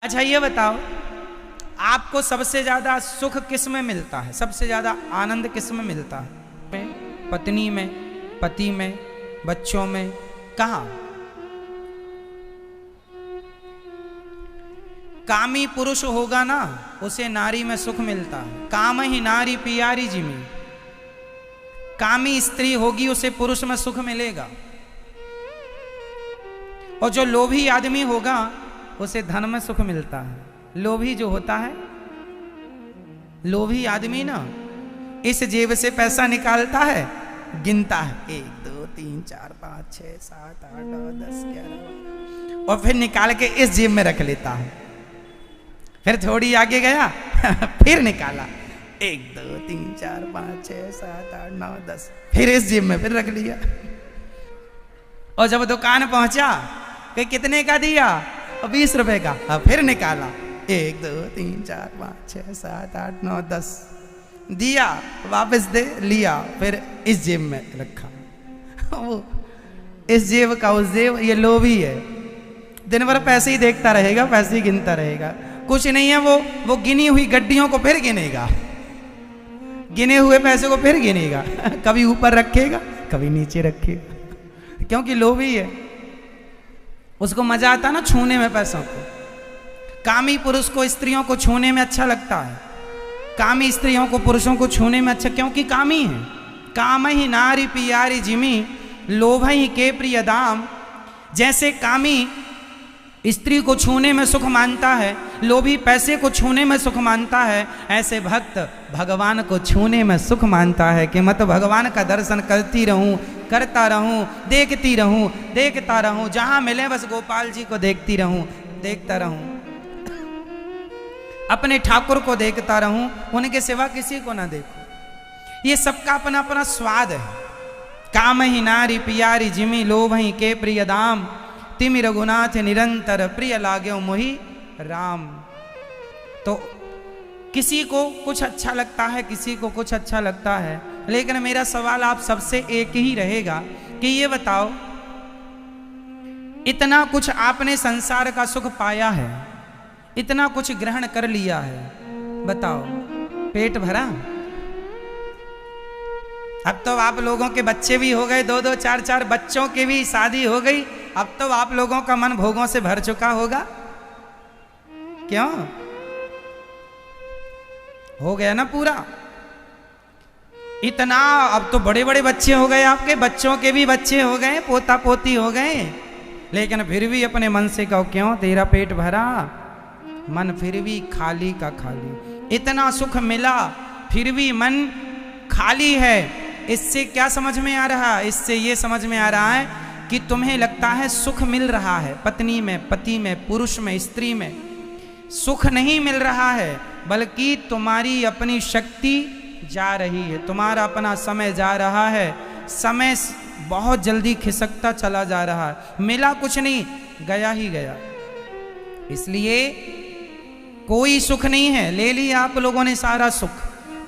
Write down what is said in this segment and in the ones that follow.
अच्छा ये बताओ, आपको सबसे ज्यादा सुख किस में मिलता है? सबसे ज्यादा आनंद किस में मिलता है? पत्नी में, पति में, बच्चों में, कहाँ? कामी पुरुष होगा ना, उसे नारी में सुख मिलता है। काम ही नारी पियारी जिमी। कामी स्त्री होगी, उसे पुरुष में सुख मिलेगा। और जो लोभी आदमी होगा, उसे धन में सुख मिलता है। लोभी जो होता है, लोभी आदमी ना, इस जेब से पैसा निकालता है, गिनता है 1 2 3 4 5 6 7 8 9 10 11 और फिर निकाल के इस जेब में रख लेता है। फिर थोड़ी आगे गया फिर निकाला 1 2 3 4 5 6 7 8 9 10, फिर इस जेब में फिर रख लिया। और जब दुकान पहुंचा कि कितने का दिया? 20 रुपए का। फिर निकाला 1 2 3 4 5 6 7 8 9 10, दिया, वापस दे, लिया, फिर इस जेब में रखा। वो इस जेब का उस जेब, ये लोभी है। दिन भर पैसे ही देखता रहेगा, पैसे ही गिनता रहेगा। कुछ नहीं है, वो गिनी हुई गड्डियों को फिर गिनेगा, गिने हुए पैसे को फिर गिनेगा। कभी ऊपर रखेगा, कभी नीचे रखेगा, क्योंकि लोभी है। उसको मजा आता ना छूने में पैसों को। कामी पुरुष को स्त्रियों को छूने में अच्छा लगता है, कामी स्त्रियों को पुरुषों को छूने में अच्छा, क्योंकि कामी है। काम ही नारी पियारी जिमी, लोभ ही के प्रिय दाम। जैसे कामी स्त्री को छूने में सुख मानता है, लोभी पैसे को छूने में सुख मानता है, ऐसे भक्त भगवान को छूने में सुख मानता है कि मत भगवान का दर्शन करती रहूं, करता रहूं, देखती रहूं, देखता रहूं, जहां मिले बस गोपाल जी को देखती रहूं, देखता रहूं, अपने ठाकुर को देखता रहूं, उनके सिवा किसी को ना देखूं। ये सबका अपना अपना स्वाद है। काम ही नारी पियारी जिमी, लोभ ही के प्रिय दाम। तिमि रघुनाथ निरंतर, प्रिय लाग्यो मोहि राम। तो किसी को कुछ अच्छा लगता है, किसी को कुछ अच्छा लगता है, लेकिन मेरा सवाल आप सबसे एक ही रहेगा कि ये बताओ, इतना कुछ आपने संसार का सुख पाया है, इतना कुछ ग्रहण कर लिया है, बताओ पेट भरा? अब तो आप लोगों के बच्चे भी हो गए, 2 2 4 4 बच्चों की भी शादी हो गई। अब तो आप लोगों का मन भोगों से भर चुका होगा। क्यों? हो गया ना पूरा। इतना, अब तो बड़े बड़े बच्चे हो गए, आपके बच्चों के भी बच्चे हो गए, पोता पोती हो गए, लेकिन फिर भी अपने मन से कहो क्यों तेरा पेट भरा? मन फिर भी खाली का खाली। इतना सुख मिला फिर भी मन खाली है। इससे क्या समझ में आ रहा है? इससे ये समझ में आ रहा है कि तुम्हें लगता है सुख मिल रहा है, पत्नी में, पति में, पुरुष में, स्त्री में सुख नहीं मिल रहा है, बल्कि तुम्हारी अपनी शक्ति जा रही है, तुम्हारा अपना समय जा रहा है। समय बहुत जल्दी खिसकता चला जा रहा है। मिला कुछ नहीं, गया ही गया। इसलिए कोई सुख नहीं है। ले लिया आप लोगों ने सारा सुख,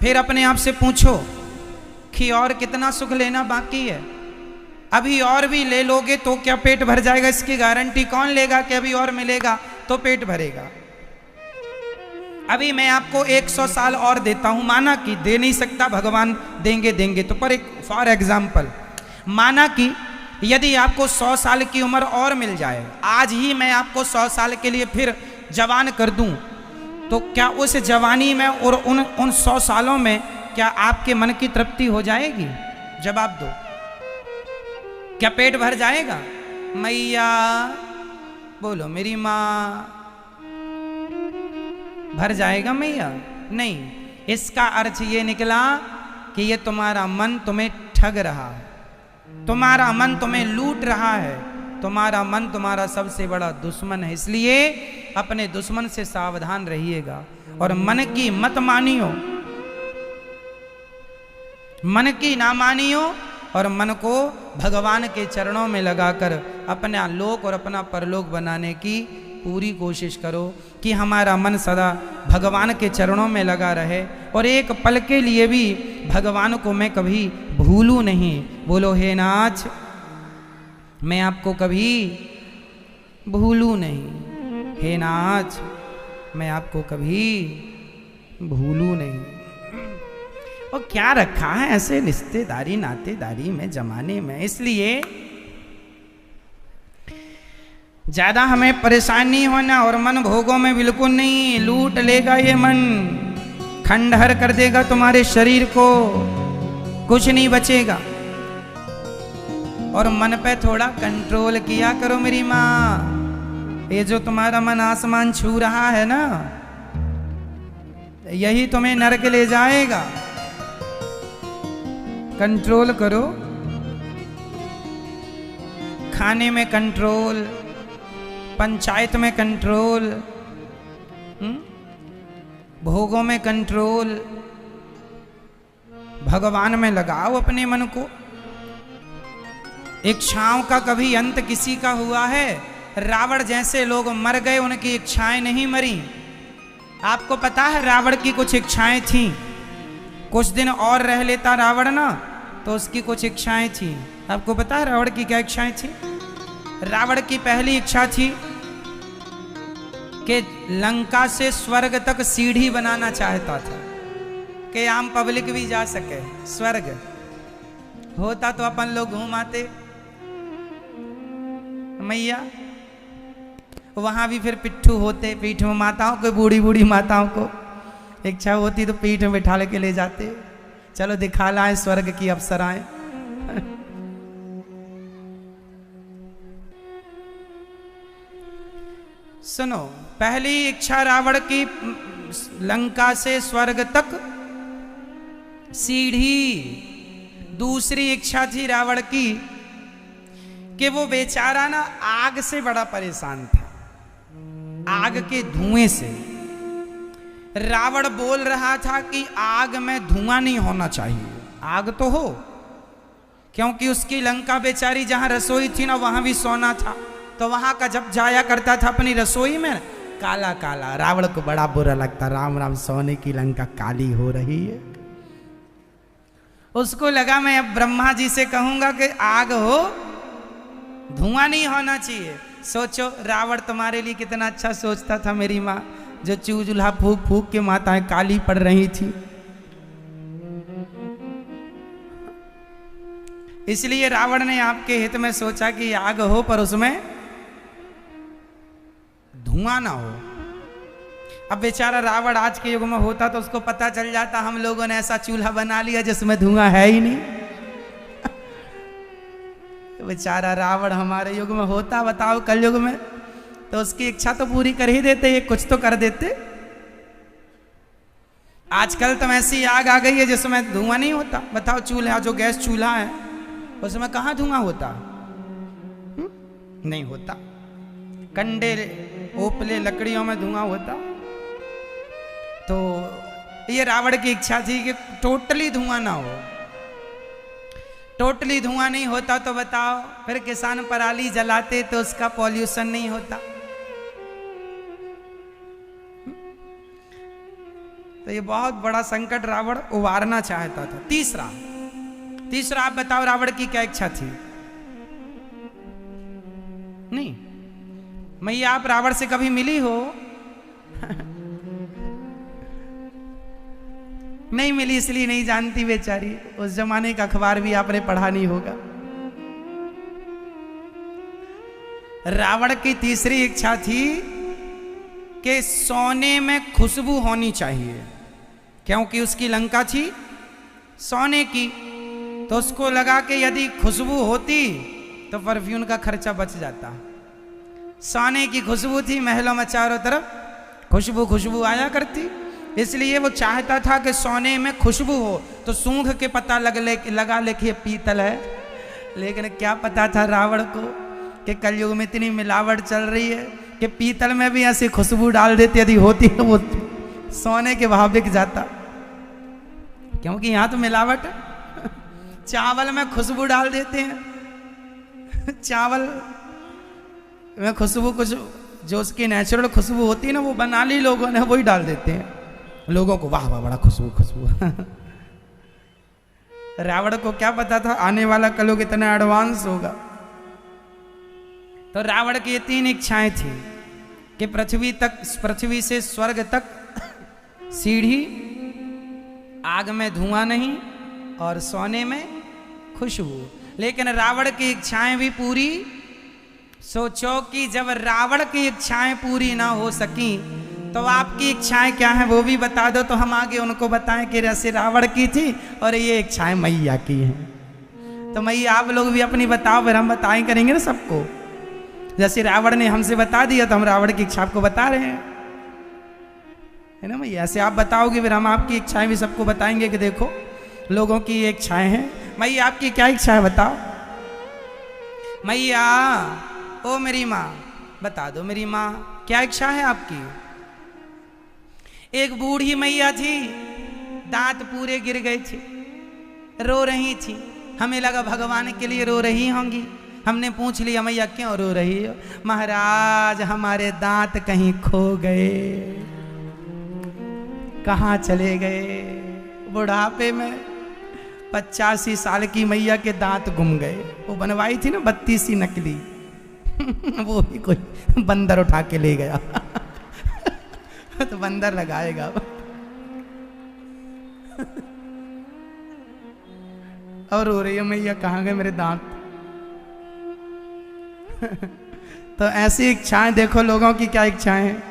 फिर अपने आप से पूछो कि और कितना सुख लेना बाकी है? अभी और भी ले लोगे तो क्या पेट भर जाएगा? इसकी गारंटी कौन लेगा कि अभी और मिलेगा तो पेट भरेगा? अभी मैं आपको 100 साल और देता हूं, माना कि दे नहीं सकता, भगवान देंगे देंगे तो, पर एक फॉर एग्जाम्पल माना कि यदि आपको 100 साल की उम्र और मिल जाए, आज ही मैं आपको 100 साल के लिए फिर जवान कर दूं, तो क्या उस जवानी में और उन 100 सालों में क्या आपके मन की तृप्ति हो जाएगी? जवाब दो। क्या पेट भर जाएगा? मैया बोलो, मेरी माँ, भर जाएगा मैया? नहीं। इसका अर्थ ये निकला कि ये तुम्हारा मन तुम्हें ठग रहा है, तुम्हारा मन तुम्हें लूट रहा है, तुम्हारा मन तुम्हारा सबसे बड़ा दुश्मन है। इसलिए अपने दुश्मन से सावधान रहिएगा और मन की मत मानियो, मन की ना मानियो, और मन को भगवान के चरणों में लगाकर अपना लोक और अपना परलोक बनाने की पूरी कोशिश करो कि हमारा मन सदा भगवान के चरणों में लगा रहे और एक पल के लिए भी भगवान को मैं कभी भूलूं नहीं। बोलो हे नाथ, मैं आपको कभी भूलूं नहीं। हे नाथ, मैं आपको कभी भूलूं नहीं। और क्या रखा है ऐसे रिश्तेदारी नातेदारी में जमाने में, इसलिए ज्यादा हमें परेशान नहीं होना। और मन भोगों में बिल्कुल नहीं, लूट लेगा ये मन, खंडहर कर देगा तुम्हारे शरीर को, कुछ नहीं बचेगा। और मन पे थोड़ा कंट्रोल किया करो मेरी माँ। ये जो तुम्हारा मन आसमान छू रहा है ना, यही तुम्हें नरक ले जाएगा। कंट्रोल करो, खाने में कंट्रोल, पंचायत में कंट्रोल, भोगों में कंट्रोल, भगवान में लगाओ अपने मन को। इच्छाओं का कभी अंत किसी का हुआ है? रावण जैसे लोग मर गए, उनकी इच्छाएं नहीं मरी। आपको पता है रावण की कुछ इच्छाएं थीं, कुछ दिन और रह लेता रावण ना तो उसकी कुछ इच्छाएं थीं। आपको पता है रावण की क्या इच्छाएं थीं? रावण की पहली इच्छा थी कि लंका से स्वर्ग तक सीढ़ी बनाना चाहता था कि आम पब्लिक भी जा सके। स्वर्ग होता तो अपन लोग घूम आते मैया, वहां भी फिर पिट्ठू होते, पीठ में माताओं को, बूढ़ी बूढ़ी माताओं को इच्छा होती तो पीठ में बिठा के ले जाते, चलो दिखा लाए स्वर्ग की अप्सराएं। सुनो, पहली इच्छा रावण की लंका से स्वर्ग तक सीढ़ी। दूसरी इच्छा थी रावण की कि वो बेचारा ना आग से बड़ा परेशान था, आग के धुएं से। रावण बोल रहा था कि आग में धुआं नहीं होना चाहिए, आग तो हो, क्योंकि उसकी लंका बेचारी जहां रसोई थी ना वहां भी सोना था, तो वहां का जब जाया करता था अपनी रसोई में काला काला, रावण को बड़ा बुरा लगता, राम राम सोने की लंका काली हो रही है। उसको लगा मैं अब ब्रह्मा जी से कहूंगा कि आग हो, धुआं नहीं होना चाहिए। सोचो रावण तुम्हारे लिए कितना अच्छा सोचता था मेरी माँ, जो चूल्हा फूक फूक के माताएं काली पड़ रही थी। इसलिए रावण ने आपके हित में सोचा कि आग हो पर उसमें धुआं ना हो। अब बेचारा रावण आज के युग में होता तो उसको पता चल जाता हम लोगों ने ऐसा चूल्हा बना लिया जिसमें धुआं है ही नहीं। बेचारा रावण हमारे युग में होता, बताओ कल युग में, तो उसकी इच्छा तो पूरी कर ही देते, ये कुछ तो कर देते। आजकल तो ऐसी आग आ गई है जिसमें धुआं नहीं होता। बताओ चूल्हा, जो गैस चूल्हा है उसमें कहाँ धुआं होता? नहीं होता। कंडे ओपले लकड़ियों में धुआं होता। तो ये रावण की इच्छा थी कि टोटली धुआं ना हो। टोटली धुआं नहीं होता तो बताओ फिर किसान पराली जलाते तो उसका पॉल्यूशन नहीं होता। तो ये बहुत बड़ा संकट रावण उबारना चाहता था। तीसरा आप बताओ रावण की क्या इच्छा थी? नहीं, मैया आप रावण से कभी मिली हो? नहीं मिली इसलिए नहीं जानती बेचारी। उस जमाने का अखबार भी आपने पढ़ा नहीं होगा। रावण की तीसरी इच्छा थी कि सोने में खुशबू होनी चाहिए, क्योंकि उसकी लंका थी सोने की। तो उसको लगा कि यदि खुशबू होती तो परफ्यूम का खर्चा बच जाता। सोने की खुशबू थी, महलों में चारों तरफ खुशबू आया करती, इसलिए वो चाहता था कि सोने में खुशबू हो। तो सूंघ के पता लगा ले कि पीतल है। लेकिन क्या पता था रावण को कि कलयुग में इतनी मिलावट चल रही है कि पीतल में भी ऐसी खुशबू डाल देती, यदि होती तो वो सोने के भाव बिक जाता, क्योंकि यहाँ तो मिलावट है। चावल में खुशबू डाल देते हैं, चावल में खुशबू कुछ जो उसकी नेचुरल खुशबू होती है ना वो बना ली लोगों ने, वही डाल देते हैं। लोगों को वाह वाह बड़ा खुशबू। रावण को क्या पता था आने वाला कलयुग इतना एडवांस होगा। तो रावण की ये तीन इच्छाएं थी। कि पृथ्वी से स्वर्ग तक सीढ़ी, आग में धुआं नहीं और सोने में खुशबू। लेकिन रावण की इच्छाएं भी पूरी। सोचो कि जब रावण की इच्छाएं पूरी ना हो सकी तो आपकी इच्छाएं क्या हैं वो भी बता दो, तो हम आगे उनको बताएं कि जैसे रावण की थी और ये इच्छाएं मैया की हैं। तो मैया आप लोग भी अपनी बताओ, फिर हम बताएं करेंगे ना सबको। जैसे रावण ने हमसे बता दिया तो हम रावण की इच्छा आपको बता रहे हैं, है ना मैया। ऐसे आप बताओगे फिर हम आपकी इच्छाएं भी सबको बताएंगे कि देखो लोगों की ये इच्छाएं हैं। मैया आपकी क्या इच्छा है बताओ। मैया ओ मेरी माँ बता दो, मेरी माँ क्या इच्छा है आपकी। एक बूढ़ी मैया थी, दांत पूरे गिर गए थे, रो रही थी। हमें लगा भगवान के लिए रो रही होंगी। हमने पूछ लिया मैया क्यों रो रही हो। महाराज हमारे दांत कहीं खो गए। कहाँ चले गए। बुढ़ापे में 85 साल की मैया के दांत गुम गए। वो बनवाई थी ना 32 नकली वो भी कोई बंदर उठा के ले गया तो बंदर लगाएगा और रो रही है मैया कहाँ गए मेरे दांत तो ऐसी इच्छाएं देखो लोगों की क्या इच्छाएं हैं।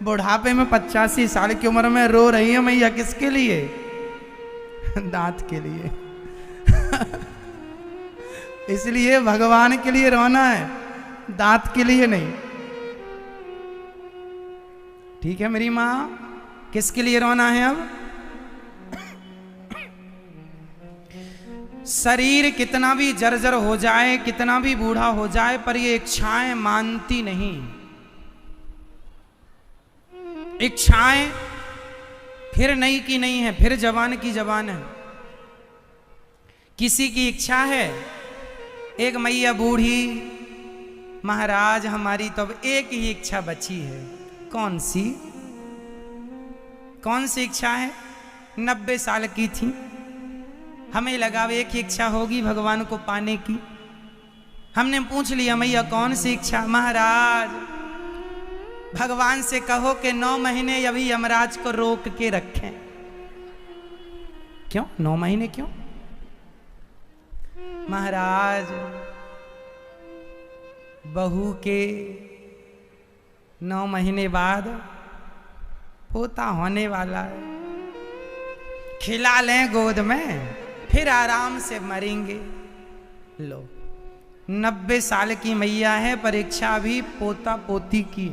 बुढ़ापे में 85 साल की उम्र में रो रही है मैया, किसके लिए। दांत के लिए इसलिए भगवान के लिए रोना है, दांत के लिए नहीं। ठीक है मेरी माँ, किसके लिए रोना है अब। शरीर कितना भी जर्जर हो जाए, कितना भी बूढ़ा हो जाए, पर ये इच्छाएं मानती नहीं। इच्छाएं फिर नई की नहीं है, फिर जवान की जवान है। किसी की इच्छा है, एक मैया बूढ़ी, महाराज हमारी तो अब एक ही इच्छा बची है। कौन सी इच्छा है। 90 साल की थी। हमें लगा एक ही इच्छा होगी भगवान को पाने की। हमने पूछ लिया मैया कौन सी इच्छा। महाराज भगवान से कहो कि 9 महीने अभी यमराज को रोक के रखें। क्यों 9 महीने क्यों। महाराज बहू के 9 महीने बाद पोता होने वाला है, खिला लें गोद में फिर आराम से मरेंगे। लो 90 साल की मैया है, परीक्षा भी पोता पोती की।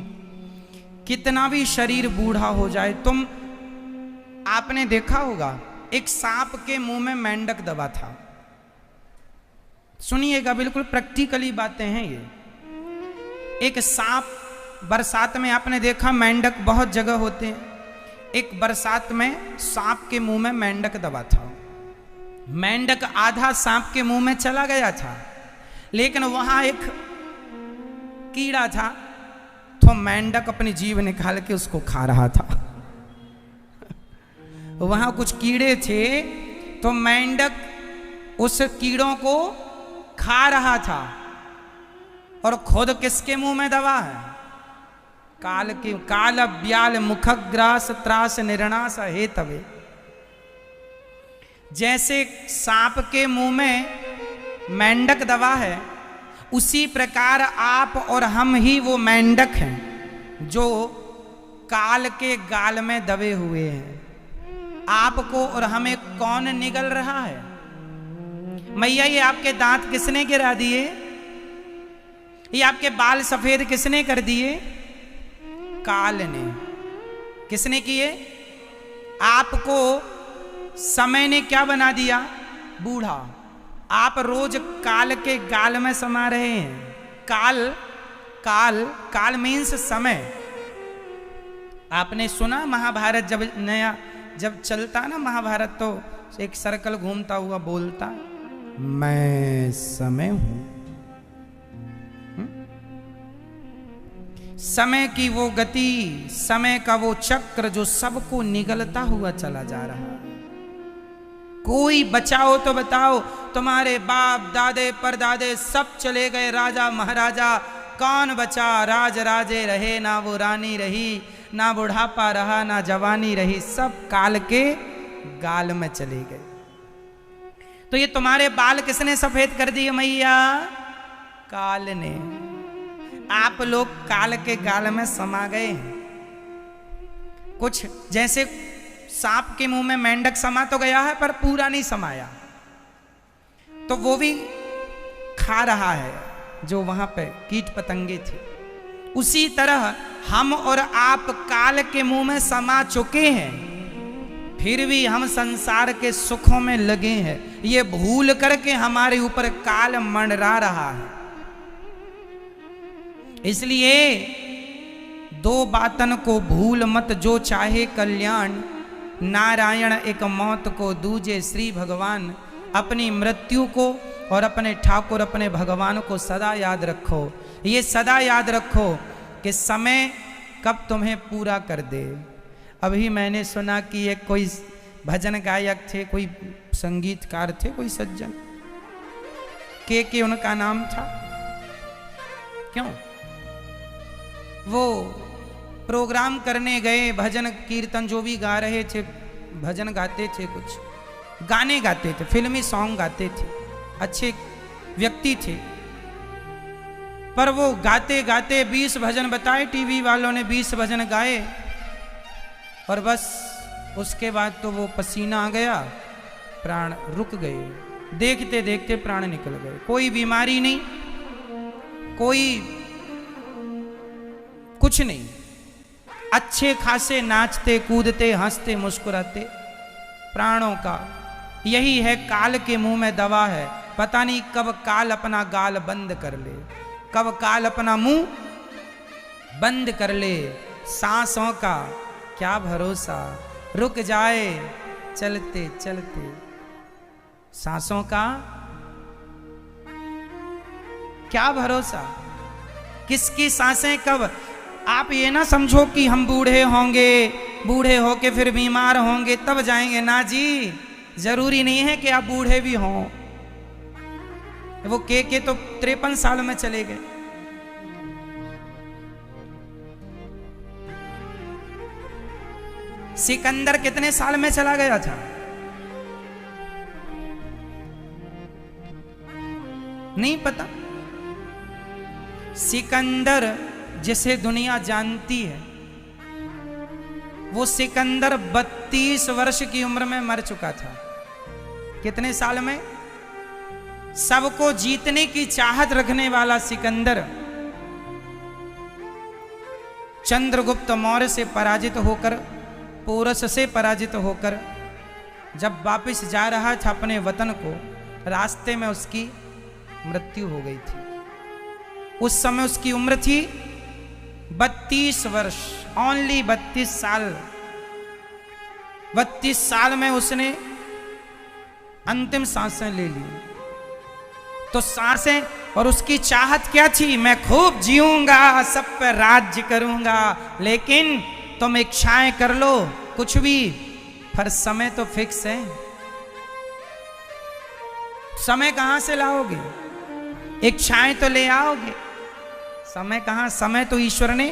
कितना भी शरीर बूढ़ा हो जाए, तुम आपने देखा होगा एक सांप के मुंह में मेंढक दबा था। सुनिएगा, बिल्कुल प्रैक्टिकली बातें हैं ये। एक सांप, बरसात में आपने देखा मेंढक बहुत जगह होते हैं। एक बरसात में सांप के मुंह में मेंढक दबा था। मेंढक आधा सांप के मुंह में चला गया था, लेकिन वहां एक कीड़ा था, तो मेंढक अपनी जीभ निकाल के उसको खा रहा था। वहां कुछ कीड़े थे, तो मेंढक उस कीड़ों को खा रहा था और खुद किसके मुंह में दबा है। काल ब्याल मुखग्रास त्रास निर्णास हेतवे। जैसे सांप के मुंह में मेंढक दबा है, उसी प्रकार आप और हम ही वो मेंढक हैं जो काल के गाल में दबे हुए हैं। आपको और हमें कौन निगल रहा है। मैया ये आपके दांत किसने गिरा दिए। ये आपके बाल सफेद किसने कर दिए। काल ने। किसने किए। आपको समय ने क्या बना दिया, बूढ़ा। आप रोज काल के गाल में समा रहे हैं। काल मीन्स समय। आपने सुना महाभारत जब चलता ना महाभारत, तो एक सर्कल घूमता हुआ बोलता, मैं समय हूं। समय की वो गति, समय का वो चक्र जो सबको निगलता हुआ चला जा रहा है। कोई बचाओ तो बताओ। तुम्हारे बाप दादे परदादे सब चले गए, राजा महाराजा कौन बचा, राज राजे रहे, ना वो रानी रही, ना बुढ़ापा रहा, ना जवानी रही, सब काल के गाल में चले गए। तो ये तुम्हारे बाल किसने सफेद कर दिए मैया? काल ने। आप लोग काल के गाल में समा गए। कुछ जैसे सांप के मुंह में मेंढक समा तो गया है पर पूरा नहीं समाया, तो वो भी खा रहा है जो वहां पे कीट पतंगे थे। उसी तरह हम और आप काल के मुंह में समा चुके हैं, फिर भी हम संसार के सुखों में लगे हैं। ये भूल करके हमारे ऊपर काल मंडरा रहा है। इसलिए दो बातन को भूल मत, जो चाहे कल्याण, नारायण एक मौत को दूजे श्री भगवान। अपनी मृत्यु को और अपने ठाकुर अपने भगवान को सदा याद रखो। ये सदा याद रखो कि समय कब तुम्हें पूरा कर दे। अभी मैंने सुना कि एक कोई भजन गायक थे, कोई संगीतकार थे, कोई सज्जन के उनका नाम था। क्यों? वो प्रोग्राम करने गए, भजन कीर्तन जो भी गा रहे थे, भजन गाते थे, कुछ गाने गाते थे, फिल्मी सॉन्ग गाते थे, अच्छे व्यक्ति थे। पर वो गाते गाते 20 भजन बताए, टीवी वालों ने 20 भजन गाए और बस उसके बाद तो वो पसीना आ गया, प्राण रुक गए। देखते देखते प्राण निकल गए। कोई बीमारी नहीं, कोई कुछ नहीं, अच्छे खासे नाचते कूदते हंसते मुस्कुराते। प्राणों का यही है, काल के मुंह में दवा है। पता नहीं कब काल अपना गाल बंद कर ले, कब काल अपना मुंह बंद कर ले। सांसों का क्या भरोसा, रुक जाए चलते चलते। सांसों का क्या भरोसा, किसकी सांसें कब। आप ये ना समझो कि हम बूढ़े होंगे, बूढ़े होके फिर बीमार होंगे तब जाएंगे। ना जी, जरूरी नहीं है कि आप बूढ़े भी हों। वो के तो 53 साल में चले गए। सिकंदर कितने साल में चला गया था? नहीं पता। सिकंदर जिसे दुनिया जानती है, वो सिकंदर 32 वर्ष की उम्र में मर चुका था। कितने साल में? सबको जीतने की चाहत रखने वाला सिकंदर चंद्रगुप्त मौर्य से पराजित होकर, पोरस से पराजित होकर जब वापस जा रहा था अपने वतन को, रास्ते में उसकी मृत्यु हो गई थी। उस समय उसकी उम्र थी 32 वर्ष, ओनली 32 साल। 32 साल में उसने अंतिम सांसें ले ली। तो सांसें और उसकी चाहत क्या थी? मैं खूब जीऊंगा, सब पर राज्य करूंगा। लेकिन तुम इच्छाएं कर लो कुछ भी, पर समय तो फिक्स है। समय कहां से लाओगे? इच्छाएं तो ले आओगे, समय कहां? समय तो ईश्वर ने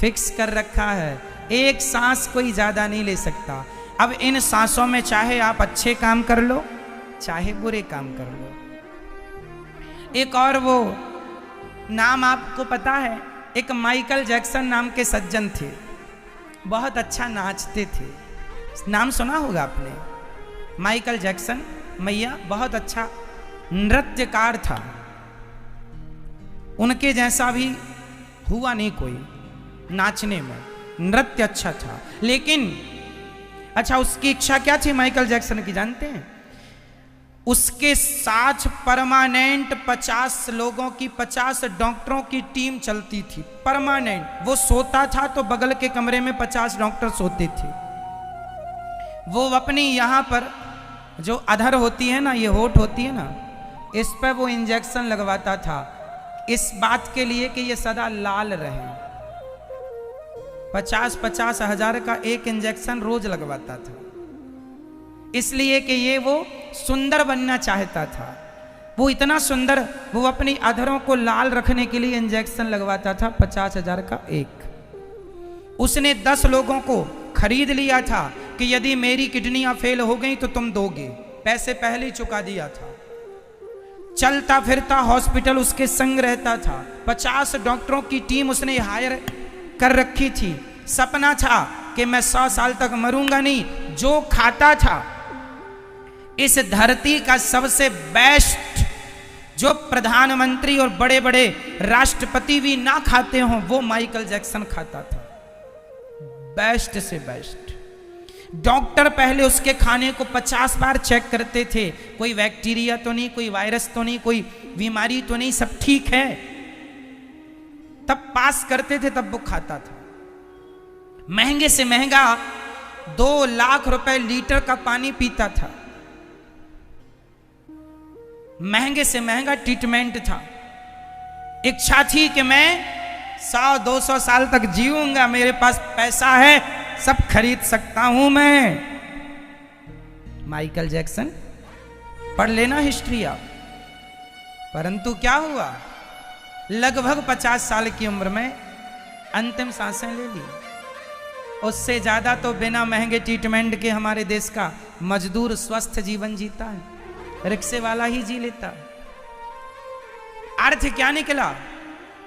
फिक्स कर रखा है। एक सांस कोई ज्यादा नहीं ले सकता। अब इन सांसों में चाहे आप अच्छे काम कर लो, चाहे बुरे काम कर लो। एक और वो नाम आपको पता है, एक माइकल जैक्सन नाम के सज्जन थे, बहुत अच्छा नाचते थे। नाम सुना होगा आपने, माइकल जैक्सन मैया। बहुत अच्छा नृत्यकार था, उनके जैसा भी हुआ नहीं कोई नाचने में। नृत्य अच्छा था, लेकिन अच्छा उसकी इच्छा क्या थी माइकल जैक्सन की जानते हैं? उसके साथ परमानेंट 50 लोगों की, 50 डॉक्टरों की टीम चलती थी, परमानेंट। वो सोता था तो बगल के कमरे में 50 डॉक्टर सोते थे। वो अपनी यहाँ पर जो अधर होती है ना, ये होठ होती है ना, इस पर वो इंजेक्शन लगवाता था, इस बात के लिए कि ये सदा लाल रहे। 50-50 हजार का एक इंजेक्शन रोज लगवाता था, इसलिए कि ये वो सुंदर बनना चाहता था। वो इतना सुंदर, वो अपनी अधरों को लाल रखने के लिए इंजेक्शन लगवाता था 50,000 का एक। उसने 10 लोगों को खरीद लिया था कि यदि मेरी किडनियां फेल हो गई तो तुम दोगे, पैसे पहले ही चुका दिया था। चलता फिरता हॉस्पिटल उसके संग रहता था, 50 डॉक्टरों की टीम उसने हायर कर रखी थी। सपना था कि मैं 100 साल तक मरूंगा नहीं। जो खाता था, इस धरती का सबसे बेस्ट, जो प्रधानमंत्री और बड़े बड़े राष्ट्रपति भी ना खाते हों, वो माइकल जैक्सन खाता था, बेस्ट से बेस्ट। डॉक्टर पहले उसके खाने को 50 बार चेक करते थे, कोई बैक्टीरिया तो नहीं, कोई वायरस तो नहीं, कोई बीमारी तो नहीं, सब ठीक है, तब पास करते थे, तब वो खाता था। महंगे से महंगा 2 लाख रुपए लीटर का पानी पीता था। महंगे से महंगा ट्रीटमेंट था। इच्छा थी कि मैं 100-200 साल तक जीऊंगा, मेरे पास पैसा है, सब खरीद सकता हूं मैं। माइकल जैक्सन, पढ़ लेना हिस्ट्री आप। परंतु क्या हुआ, लगभग 50 साल की उम्र में अंतिम सांसें ले ली। उससे ज्यादा तो बिना महंगे ट्रीटमेंट के हमारे देश का मजदूर स्वस्थ जीवन जीता है, रिक्शे वाला ही जी लेता। अर्थ क्या निकला,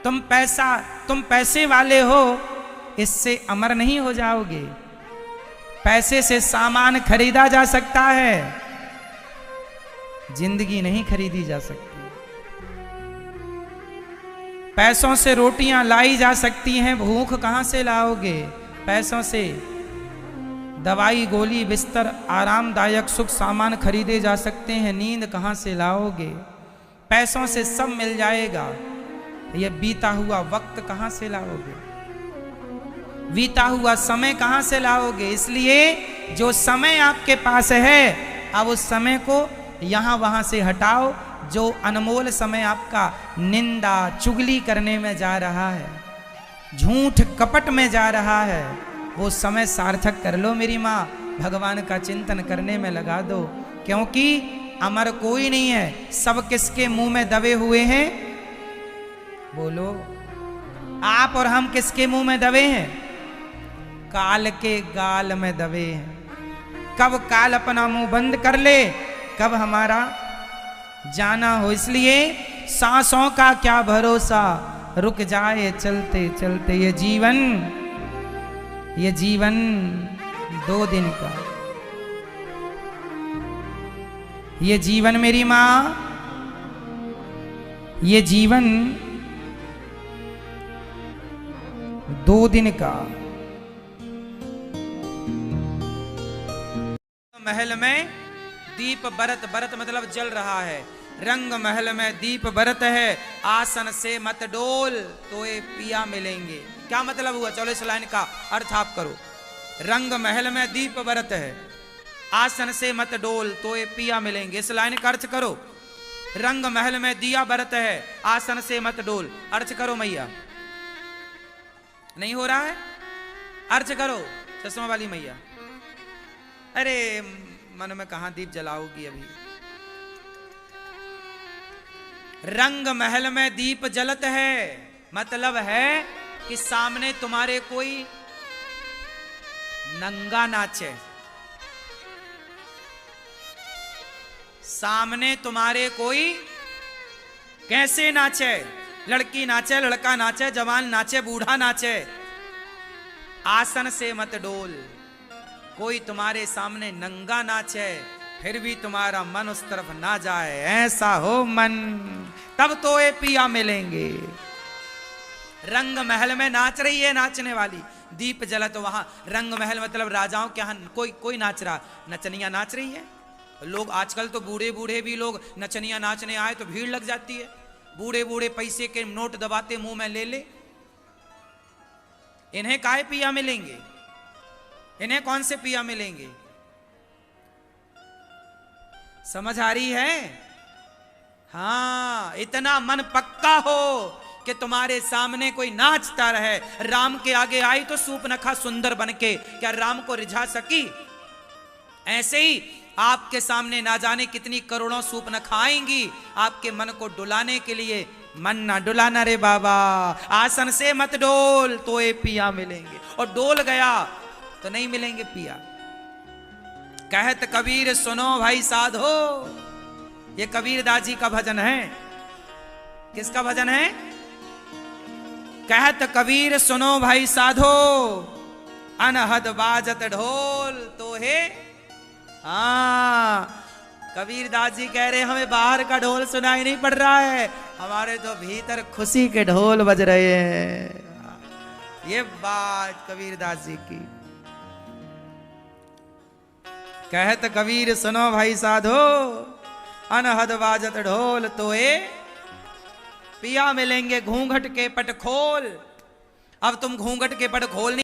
तुम पैसे वाले हो, इससे अमर नहीं हो जाओगे। पैसे से सामान खरीदा जा सकता है, जिंदगी नहीं खरीदी जा सकती। पैसों से रोटियां लाई जा सकती हैं, भूख कहां से लाओगे। पैसों से दवाई, गोली, बिस्तर, आरामदायक सुख सामान खरीदे जा सकते हैं, नींद कहां से लाओगे। पैसों से सब मिल जाएगा, ये बीता हुआ वक्त कहां से लाओगे, बीता हुआ समय कहां से लाओगे। इसलिए जो समय आपके पास है, अब उस समय को यहां वहां से हटाओ। जो अनमोल समय आपका निंदा चुगली करने में जा रहा है, झूठ कपट में जा रहा है, वो समय सार्थक कर लो मेरी माँ, भगवान का चिंतन करने में लगा दो। क्योंकि अमर कोई नहीं है, सब किसके मुंह में दबे हुए हैं, बोलो। आप और हम किसके मुंह में दबे हैं, काल के गाल में दबे हैं। कब काल अपना मुंह बंद कर ले, कब हमारा जाना हो। इसलिए सांसों का क्या भरोसा, रुक जाए चलते चलते। ये जीवन 2 दिन का, ये जीवन मेरी माँ, ये जीवन 2 दिन का। महल में दीप बरत, बरत मतलब जल रहा है। रंग महल में दीप बरत है, आसन से मत डोल तो ये पिया मिलेंगे। क्या मतलब हुआ, चलो इस लाइन का अर्थ आप करो। रंग महल में दीप बरत है, आसन से मत डोल तो ये पिया मिलेंगे। इस लाइन का अर्थ करो। रंग महल में दिया बरत है, आसन से मत डोल, अर्थ करो मैया। नहीं हो रहा है, अर्थ करो चश्मा वाली मैया। अरे मन में कहां दीप जलाओगी अभी। रंग महल में दीप जलत है, मतलब है कि सामने तुम्हारे कोई नंगा नाचे, सामने तुम्हारे कोई कैसे नाचे, लड़की नाचे, लड़का नाचे, जवान नाचे, बूढ़ा नाचे। आसन से मत डोल, कोई तुम्हारे सामने नंगा नाचे, फिर भी तुम्हारा मन उस तरफ ना जाए, ऐसा हो मन, तब तो ये पिया मिलेंगे। रंग महल में नाच रही है नाचने वाली, दीप जला तो वहां रंग महल मतलब राजाओं के यहां कोई नाच रहा, नचनिया नाच रही है। लोग आजकल तो बूढ़े बूढ़े भी लोग नचनिया नाचने आए तो भीड़ लग जाती है। बूढ़े बूढ़े पैसे के नोट दबाते मुंह में ले ले। इन्हें काहे पिया मिलेंगे, इन्हें कौन से पिया मिलेंगे। समझ आ रही है। हाँ, इतना मन पक्का हो कि तुम्हारे सामने कोई नाचता रहे। राम के आगे आई तो सूपनखा सुंदर बनके क्या राम को रिझा सकी। ऐसे ही आपके सामने ना जाने कितनी करोड़ों सूप न खाएंगी, आपके मन को डुलाने के लिए। मन ना डुलाना रे बाबा, आसन से मत डोल तो ये पिया मिलेंगे, और डोल गया तो नहीं मिलेंगे पिया। कहत कबीर सुनो भाई साधो, ये कबीर दास जी का भजन है। किसका भजन है? कहत कबीर सुनो भाई साधो, अनहद बाजत ढोल तो है। हाँ, कबीर दास जी कह रहे हमें बाहर का ढोल सुनाई नहीं पड़ रहा है, हमारे तो भीतर खुशी के ढोल बज रहे हैं। ये बात कबीर दास जी की। कहत कबीर सुनो भाई साधो, अनहद बाजत ढोल तोए पिया मिलेंगे घूंघट के पट खोल। अब तुम घूंघट के पट खोल नहीं